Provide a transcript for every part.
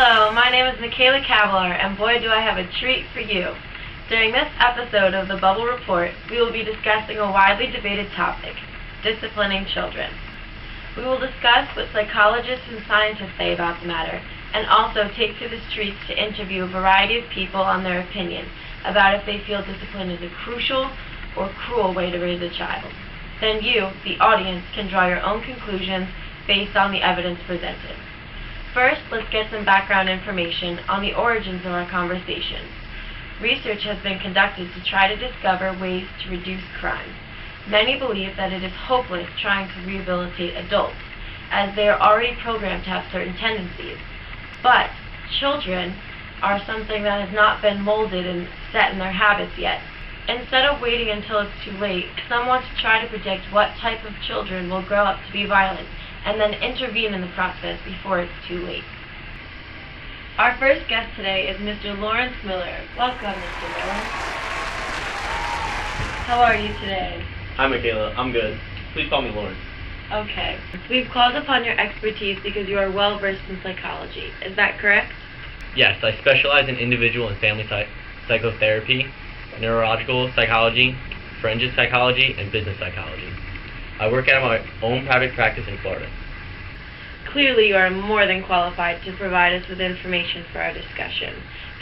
Hello, my name is Michaela Cavalier, and boy do I have a treat for you. During this episode of the Bubble Report, we will be discussing a widely debated topic, disciplining children. We will discuss what psychologists and scientists say about the matter, and also take to the streets to interview a variety of people on their opinion about if they feel discipline is a crucial or cruel way to raise a child. Then you, the audience, can draw your own conclusions based on the evidence presented. First, let's get some background information on the origins of our conversation. Research has been conducted to try to discover ways to reduce crime. Many believe that it is hopeless trying to rehabilitate adults, as they are already programmed to have certain tendencies. But children are something that has not been molded and set in their habits yet. Instead of waiting until it's too late, some want to try to predict what type of children will grow up to be violent, and then intervene in the process before it's too late. Our first guest today is Mr. Lawrence Miller. Welcome, Mr. Miller. How are you today? Hi, Michaela. I'm good. Please call me Lawrence. Okay. We've called upon your expertise because you are well-versed in psychology. Is that correct? Yes, I specialize in individual and family psychotherapy, neurological psychology, forensic psychology, and business psychology. I work out of my own private practice in Florida. Clearly, you are more than qualified to provide us with information for our discussion.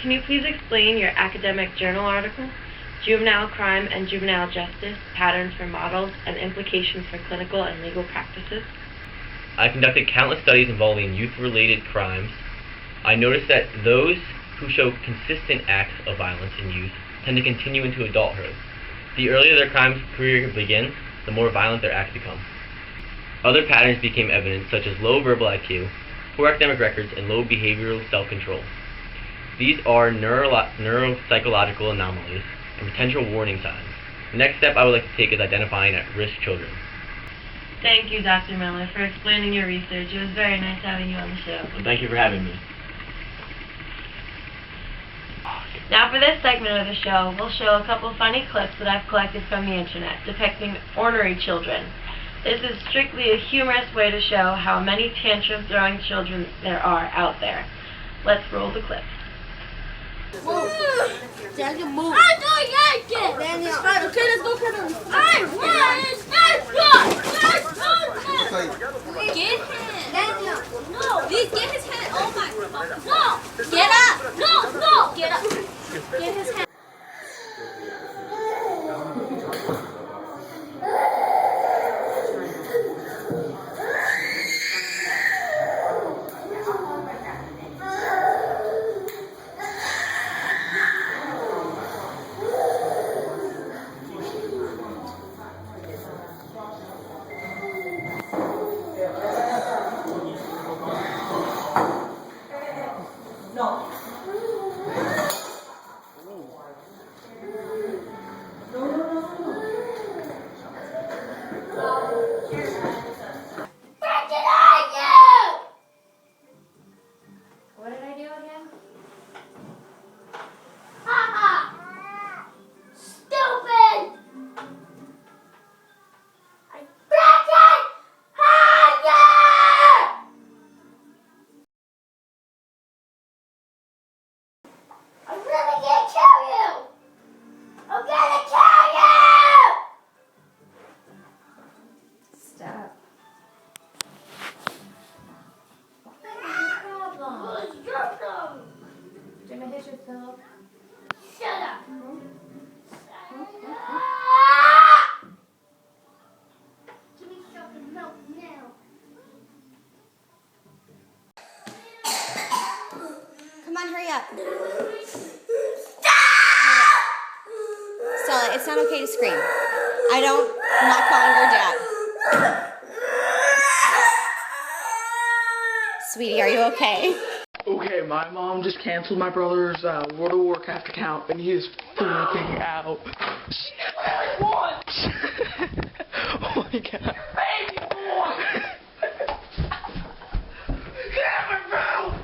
Can you please explain your academic journal article, Juvenile Crime and Juvenile Justice, Patterns for Models and Implications for Clinical and Legal Practices? I conducted countless studies involving youth-related crimes. I noticed that those who show consistent acts of violence in youth tend to continue into adulthood. The earlier their crime career begins, the more violent their acts become. Other patterns became evident, such as low verbal IQ, poor academic records, and low behavioral self-control. These are neuropsychological anomalies and potential warning signs. The next step I would like to take is identifying at-risk children. Thank you, Dr. Miller, for explaining your research. It was very nice having you on the show. Well, thank you for having me. Now for this segment of the show, we'll show a couple funny clips that I've collected from the internet depicting ornery children. This is strictly a humorous way to show how many tantrum-throwing children there are out there. Let's roll the clips. Move. Daniel, move. I don't like it. Daniel. Okay, let's go, Kevin. I want it. Get him. Daniel. No. Please get his hand. Oh my. No. Get up. No. Get up. Get his hand. What did I do again? Ha Stupid! I freaking hate you! I'm really gonna kill you! I'm gonna kill you! Stop. What's your problem? Do you want to hit your pillow? Shut up! Give me something milk now. Come on, hurry up. Stop! Stella, it's not okay to scream. I'm not calling your dad. Sweetie, are you okay? Okay, my mom just canceled my brother's World of Warcraft account, and he is freaking out. What? Oh my god. Baby boy! Never, bro!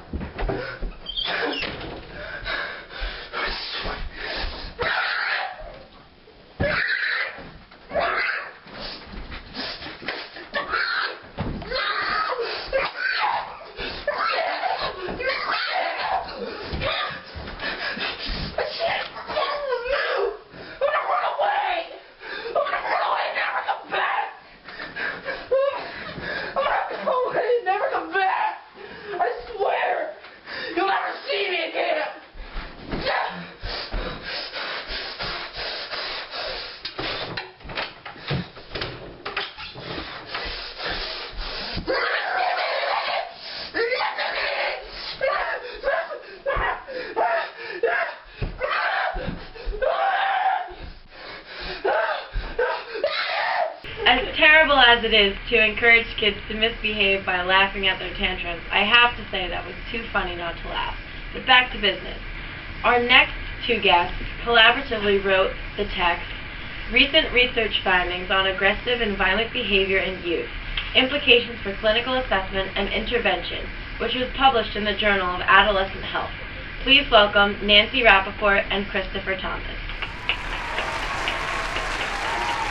As terrible as it is to encourage kids to misbehave by laughing at their tantrums, I have to say that was too funny not to laugh. But back to business. Our next two guests collaboratively wrote the text, Recent Research Findings on Aggressive and Violent Behavior in Youth, Implications for Clinical Assessment and Intervention, which was published in the Journal of Adolescent Health. Please welcome Nancy Rappaport and Christopher Thomas.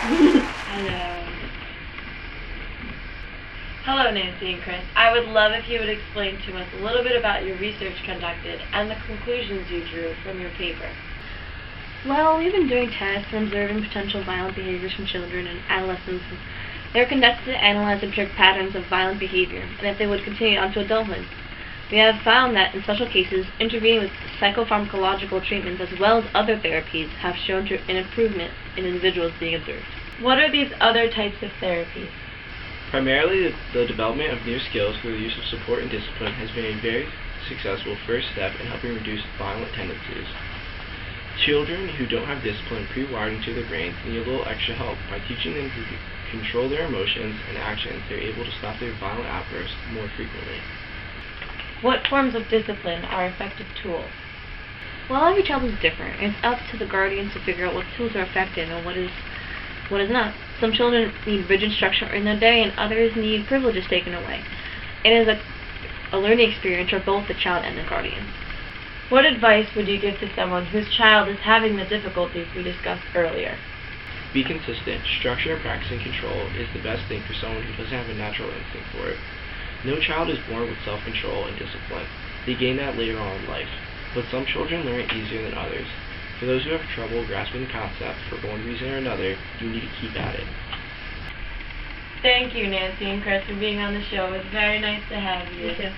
Hello. Hello, Nancy and Chris. I would love if you would explain to us a little bit about your research conducted and the conclusions you drew from your paper. Well, we've been doing tests and observing potential violent behaviors from children and adolescents. They were conducted to analyze and predict patterns of violent behavior and if they would continue on to adulthood. We have found that in special cases, intervening with psychopharmacological treatments as well as other therapies have shown an improvement in individuals being observed. What are these other types of therapies? Primarily, the development of new skills through the use of support and discipline has been a very successful first step in helping reduce violent tendencies. Children who don't have discipline pre-wired into their brains need a little extra help. By teaching them to control their emotions and actions, they're able to stop their violent outbursts more frequently. What forms of discipline are effective tools? Well, every child is different. It's up to the guardians to figure out what tools are effective and what is not. Some children need rigid structure in their day and others need privileges taken away. It is a learning experience for both the child and the guardian. What advice would you give to someone whose child is having the difficulties we discussed earlier? Be consistent. Structure and practicing control is the best thing for someone who doesn't have a natural instinct for it. No child is born with self-control and discipline. They gain that later on in life. But some children learn it easier than others. For those who have trouble grasping the concept for one reason or another, you need to keep at it. Thank you, Nancy and Chris, for being on the show. It was very nice to have you. You too.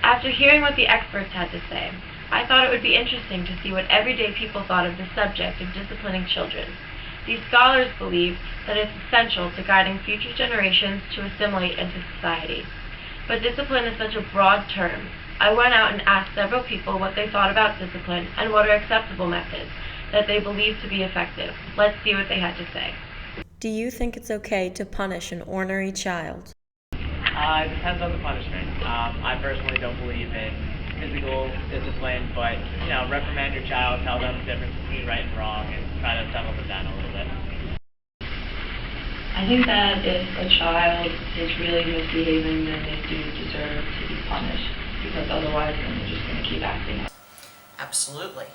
After hearing what the experts had to say, I thought it would be interesting to see what everyday people thought of the subject of disciplining children. These scholars believe that it's essential to guiding future generations to assimilate into society. But discipline is such a broad term. I went out and asked several people what they thought about discipline and what are acceptable methods that they believe to be effective. Let's see what they had to say. Do you think it's okay to punish an ornery child? It depends on the punishment. I personally don't believe in physical discipline, but, reprimand your child, tell them the difference between right and wrong, and try to settle them down a little bit. I think that if a child is really misbehaving, then they do deserve to be punished, because otherwise then they're just going to keep acting up. Absolutely.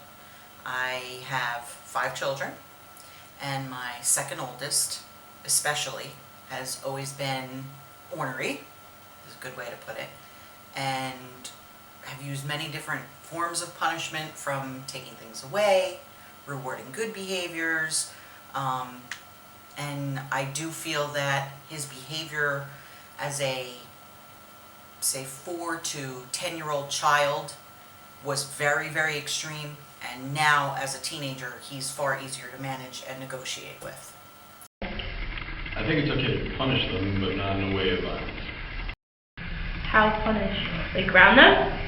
I have 5 children, and my second oldest, especially, has always been ornery, is a good way to put it, and have used many different forms of punishment, from taking things away, rewarding good behaviors, and I do feel that his behavior as a, say, 4 to 10-year-old child was very, very extreme, and now as a teenager he's far easier to manage and negotiate with. I think it's okay to punish them, but not in a way of violence. How punish? Like ground them?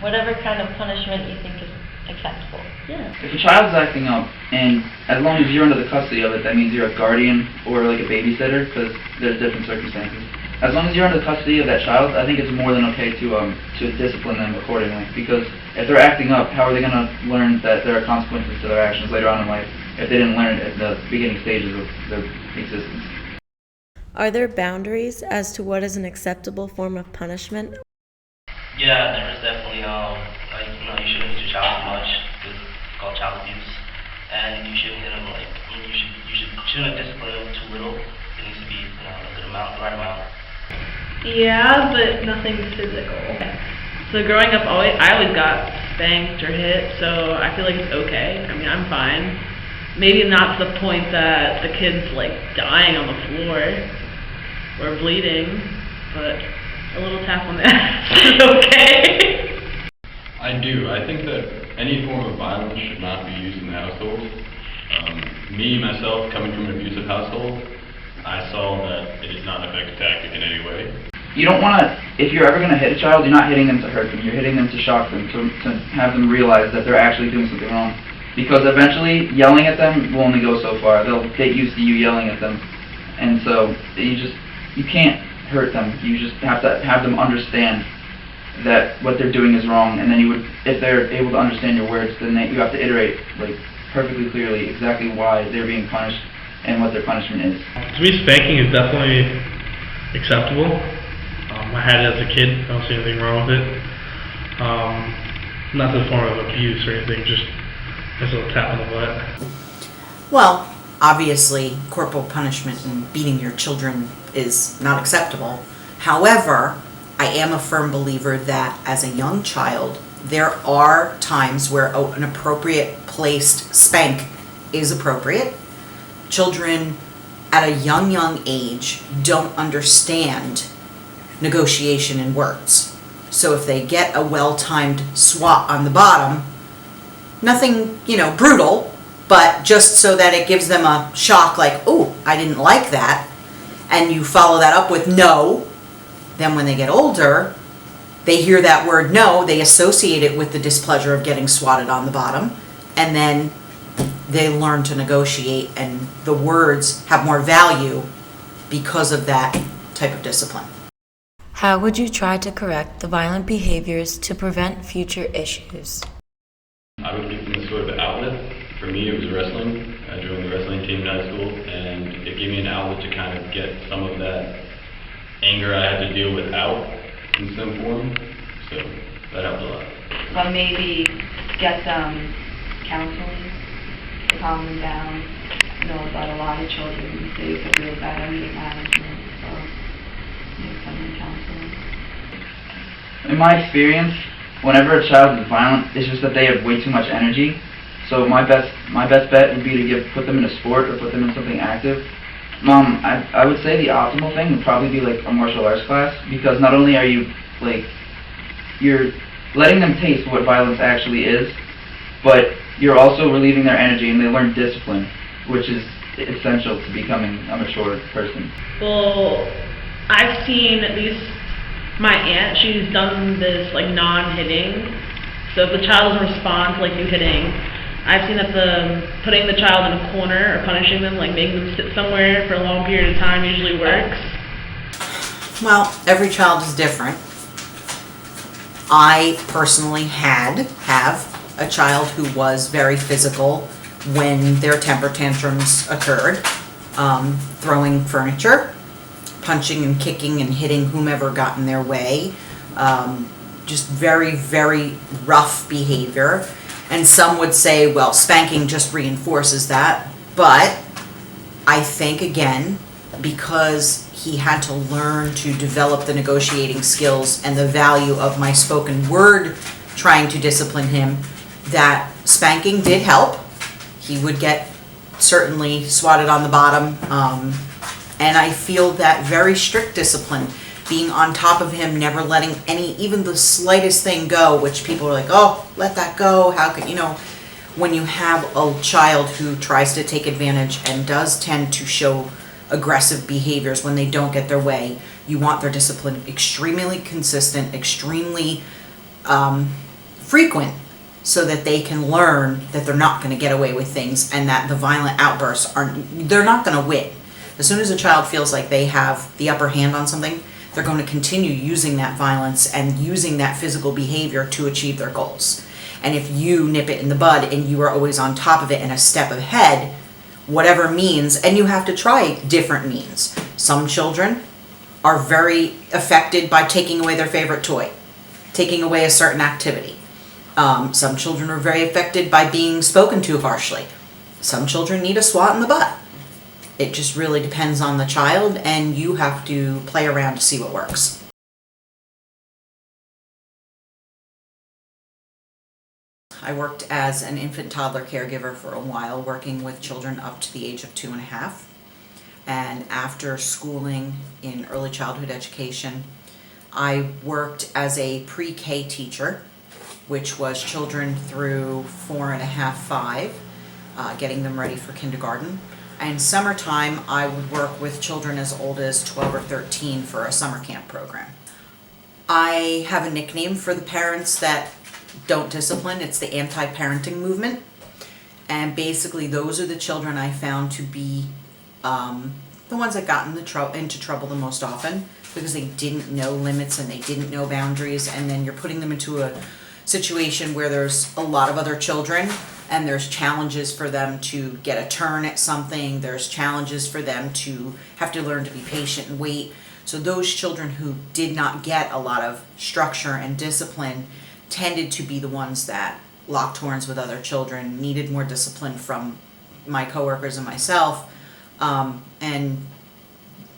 Whatever kind of punishment you think is acceptable. Yeah. If a child's acting up, and as long as you're under the custody of it, that means you're a guardian or like a babysitter, because there's different circumstances. As long as you're under the custody of that child, I think it's more than okay to discipline them accordingly, because if they're acting up, how are they going to learn that there are consequences to their actions later on in life if they didn't learn it at the beginning stages of their existence? Are there boundaries as to what is an acceptable form of punishment? Yeah, there is definitely, you shouldn't hit your child too much, because it's called child abuse, and you shouldn't hit them, you shouldn't discipline them too little. It needs to be, a good amount, the right amount. Yeah, but nothing physical. So growing up, I always got spanked or hit, so I feel like it's okay. I mean, I'm fine. Maybe not to the point that the kid's, dying on the floor or bleeding, but a little tap on the ass is okay. I do. I think that any form of violence should not be used in the household. Myself, coming from an abusive household, I saw that it is not an effective tactic in any way. You don't want to, if you're ever going to hit a child, you're not hitting them to hurt them. You're hitting them to shock them, to have them realize that they're actually doing something wrong. because eventually yelling at them will only go so far. They'll get used to you yelling at them, and so you can't hurt them. You just have to have them understand that what they're doing is wrong, and then if they're able to understand your words, then you have to iterate like perfectly clearly exactly why they're being punished and what their punishment is. To me, spanking is definitely acceptable. I had it as a kid. I don't see anything wrong with it. Not the form of abuse or anything, just a little tap on the butt. Well, obviously, corporal punishment and beating your children is not acceptable. However, I am a firm believer that as a young child, there are times where an appropriate placed spank is appropriate. Children at a young age don't understand negotiation in words. So if they get a well-timed swat on the bottom, nothing, brutal, but just so that it gives them a shock like, oh, I didn't like that, and you follow that up with no, then when they get older, they hear that word no, they associate it with the displeasure of getting swatted on the bottom, and then they learn to negotiate, and the words have more value because of that type of discipline. How would you try to correct the violent behaviors to prevent future issues? I would give them a sort of outlet. For me, it was wrestling. I joined the wrestling team in high school, and it gave me an outlet to kind of get some of that anger I had to deal with out in some form. So that helped a lot. But maybe get them counseling to calm them down. I know that a lot of children these days are really bad at anger management, so maybe some counseling. In my experience, whenever a child is violent, it's just that they have way too much energy. So my best bet would be to put them in a sport or put them in something active. I would say the optimal thing would probably be like a martial arts class, because not only are you you're letting them taste what violence actually is, but you're also relieving their energy, and they learn discipline, which is essential to becoming a mature person. Well, I've seen at least my aunt, she's done this non-hitting. So if the child doesn't respond to you hitting, I've seen that putting the child in a corner or punishing them, making them sit somewhere for a long period of time usually works. Well, every child is different. I personally have a child who was very physical when their temper tantrums occurred, throwing furniture, punching and kicking and hitting whomever got in their way, just very, very rough behavior. And some would say, well, spanking just reinforces that. But I think, again, because he had to learn to develop the negotiating skills and the value of my spoken word trying to discipline him, that spanking did help. He would get certainly swatted on the bottom. And I feel that very strict discipline, being on top of him, never letting even the slightest thing go, which people are like, oh, let that go, how could, when you have a child who tries to take advantage and does tend to show aggressive behaviors when they don't get their way, you want their discipline extremely consistent, extremely frequent, so that they can learn that they're not going to get away with things, and that the violent outbursts they're not going to win. As soon as a child feels like they have the upper hand on something, they're going to continue using that violence and using that physical behavior to achieve their goals. And if you nip it in the bud and you are always on top of it and a step ahead, whatever means, and you have to try different means. Some children are very affected by taking away their favorite toy, taking away a certain activity. Some children are very affected by being spoken to harshly. Some children need a swat in the butt. It just really depends on the child, and you have to play around to see what works. I worked as an infant toddler caregiver for a while, working with children up to the age of 2.5. And after schooling in early childhood education, I worked as a pre-K teacher, which was children through 4.5, 5, getting them ready for kindergarten. And summertime, I would work with children as old as 12 or 13 for a summer camp program. I have a nickname for the parents that don't discipline. It's the anti-parenting movement. And basically those are the children I found to be the ones that got into trouble the most often, because they didn't know limits and they didn't know boundaries, and then you're putting them into a situation where there's a lot of other children and there's challenges for them to get a turn at something, there's challenges for them to have to learn to be patient and wait. So those children who did not get a lot of structure and discipline tended to be the ones that locked horns with other children, needed more discipline from my coworkers and myself. And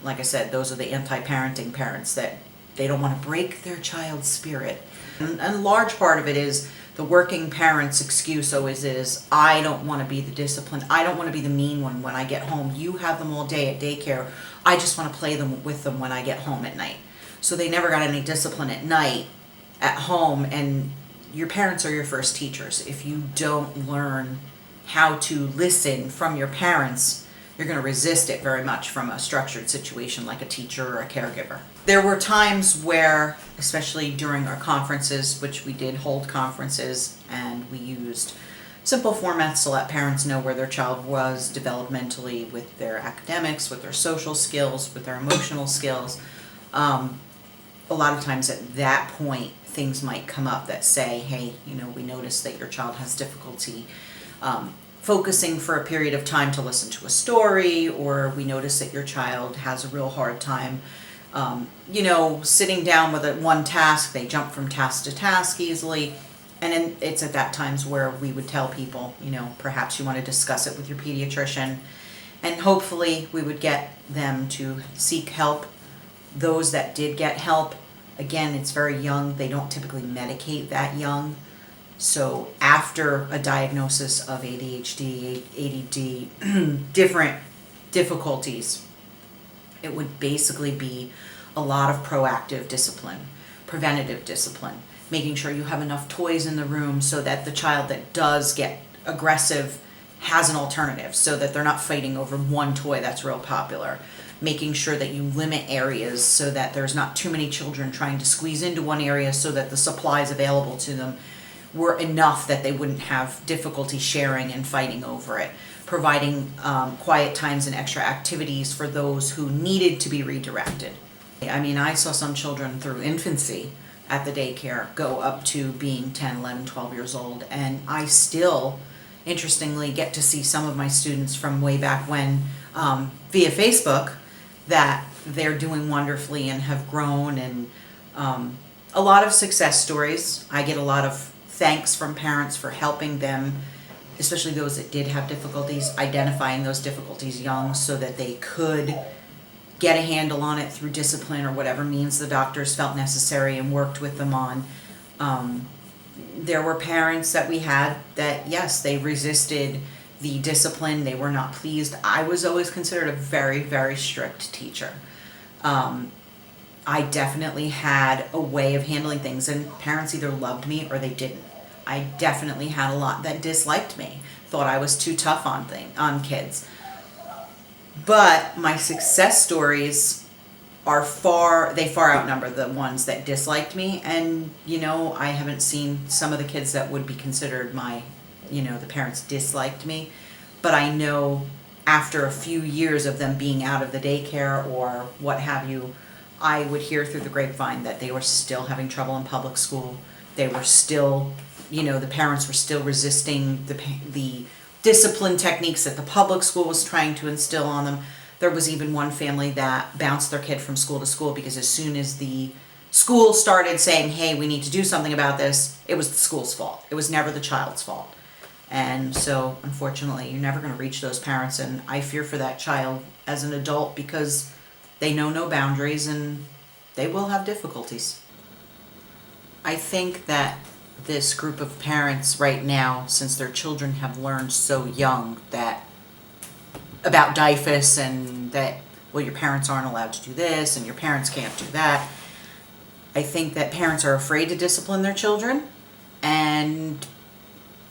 like I said, those are the anti-parenting parents that they don't want to break their child's spirit. And a large part of it is the working parent's excuse always is, I don't want to be the disciplined, I don't want to be the mean one when I get home. You have them all day at daycare. I just want to play with them when I get home at night. So they never got any discipline at night, at home, and your parents are your first teachers. If you don't learn how to listen from your parents, you're going to resist it very much from a structured situation like a teacher or a caregiver. There were times where, especially during our conferences, which we did hold conferences, and we used simple formats to let parents know where their child was developmentally with their academics, with their social skills, with their emotional skills. A lot of times at that point, things might come up that say, hey, we noticed that your child has difficulty focusing for a period of time to listen to a story, or we notice that your child has a real hard time sitting down with one task. They jump from task to task easily. And it's at that times where we would tell people, perhaps you want to discuss it with your pediatrician. And hopefully we would get them to seek help. Those that did get help, again, it's very young. They don't typically medicate that young. So after a diagnosis of ADHD, ADD, different difficulties, it would basically be a lot of proactive discipline, preventative discipline, making sure you have enough toys in the room so that the child that does get aggressive has an alternative, so that they're not fighting over one toy that's real popular. Making sure that you limit areas so that there's not too many children trying to squeeze into one area, so that the supplies available to them were enough that they wouldn't have difficulty sharing and fighting over it. Providing quiet times and extra activities for those who needed to be redirected. I mean, I saw some children through infancy at the daycare go up to being 10, 11, 12 years old, and I still, interestingly, get to see some of my students from way back when via Facebook, that they're doing wonderfully and have grown, and a lot of success stories. I get a lot of thanks from parents for helping them, especially those that did have difficulties, identifying those difficulties young so that they could get a handle on it through discipline or whatever means the doctors felt necessary and worked with them on. There were parents that we had that, yes, they resisted the discipline. They were not pleased. I was always considered a very, very strict teacher. I definitely had a way of handling things, and parents either loved me or they didn't. I definitely had a lot that disliked me, thought I was too tough on kids. But my success stories are far outnumber the ones that disliked me, and I haven't seen some of the kids that would be considered my, the parents disliked me, but I know after a few years of them being out of the daycare or what have you, I would hear through the grapevine that they were still having trouble in public school. They were still, the parents were still resisting the discipline techniques that the public school was trying to instill on them. There was even one family that bounced their kid from school to school because as soon as the school started saying, hey, we need to do something about this, it was the school's fault. It was never the child's fault. And so, unfortunately, you're never going to reach those parents, and I fear for that child as an adult because they know no boundaries and they will have difficulties. I think that this group of parents right now, since their children have learned so young about DIFUS and that, well, your parents aren't allowed to do this and your parents can't do that, I think that parents are afraid to discipline their children, and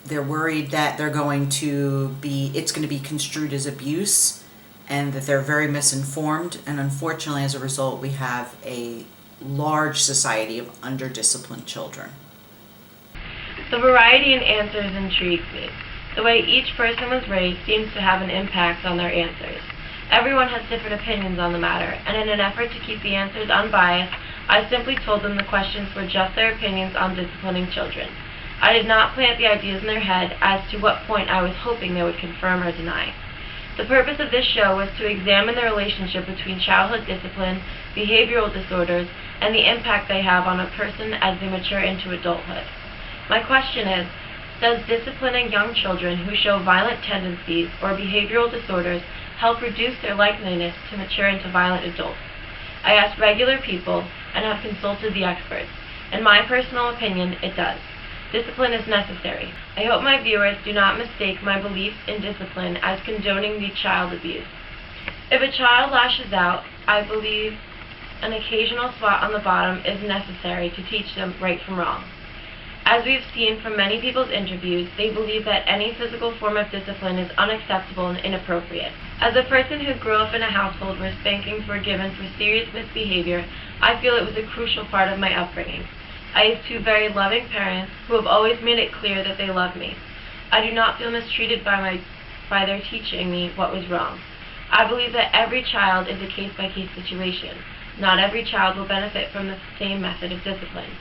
they're worried that it's going to be construed as abuse, and that they're very misinformed, and unfortunately as a result we have a large society of under-disciplined children. The variety in answers intrigues me. The way each person was raised seems to have an impact on their answers. Everyone has different opinions on the matter, and in an effort to keep the answers unbiased, I simply told them the questions were just their opinions on disciplining children. I did not plant the ideas in their head as to what point I was hoping they would confirm or deny. The purpose of this show was to examine the relationship between childhood discipline, behavioral disorders, and the impact they have on a person as they mature into adulthood. My question is, does disciplining young children who show violent tendencies or behavioral disorders help reduce their likeliness to mature into violent adults? I asked regular people and have consulted the experts. In my personal opinion, it does. Discipline is necessary. I hope my viewers do not mistake my beliefs in discipline as condoning the child abuse. If a child lashes out, I believe an occasional swat on the bottom is necessary to teach them right from wrong. As we've seen from many people's interviews, they believe that any physical form of discipline is unacceptable and inappropriate. As a person who grew up in a household where spankings were given for serious misbehavior, I feel it was a crucial part of my upbringing. I have two very loving parents who have always made it clear that they love me. I do not feel mistreated by their teaching me what was wrong. I believe that every child is a case-by-case situation. Not every child will benefit from the same method of discipline.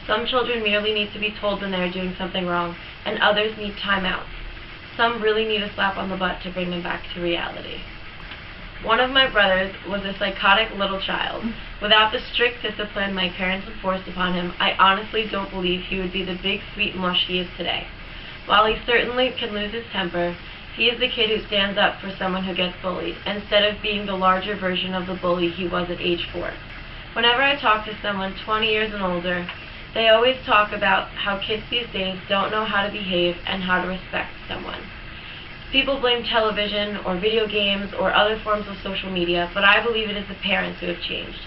Some children merely need to be told when they are doing something wrong, and others need timeouts. Some really need a slap on the butt to bring them back to reality. One of my brothers was a psychotic little child. Without the strict discipline my parents enforced upon him, I honestly don't believe he would be the big sweet mush he is today. While he certainly can lose his temper, he is the kid who stands up for someone who gets bullied, instead of being the larger version of the bully he was at age 4. Whenever I talk to someone 20 years and older, they always talk about how kids these days don't know how to behave and how to respect someone. People blame television or video games or other forms of social media, but I believe it is the parents who have changed.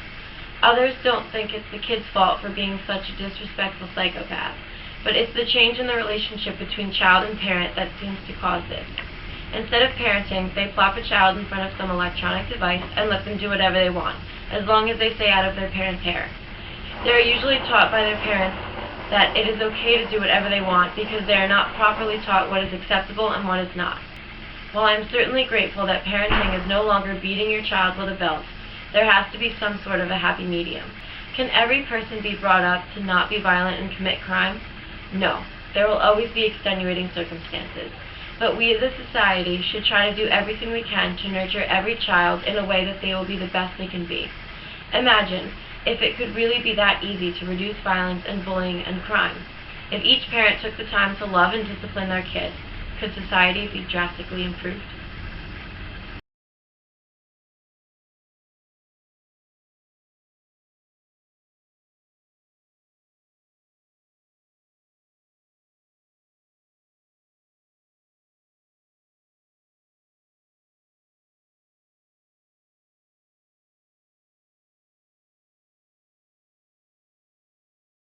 Others don't think it's the kid's fault for being such a disrespectful psychopath, but it's the change in the relationship between child and parent that seems to cause this. Instead of parenting, they plop a child in front of some electronic device and let them do whatever they want, as long as they stay out of their parents' hair. They are usually taught by their parents that it is okay to do whatever they want because they are not properly taught what is acceptable and what is not. While I am certainly grateful that parenting is no longer beating your child with a belt, there has to be some sort of a happy medium. Can every person be brought up to not be violent and commit crime? No. There will always be extenuating circumstances. But we as a society should try to do everything we can to nurture every child in a way that they will be the best they can be. Imagine if it could really be that easy to reduce violence and bullying and crime. If each parent took the time to love and discipline their kids, could society be drastically improved?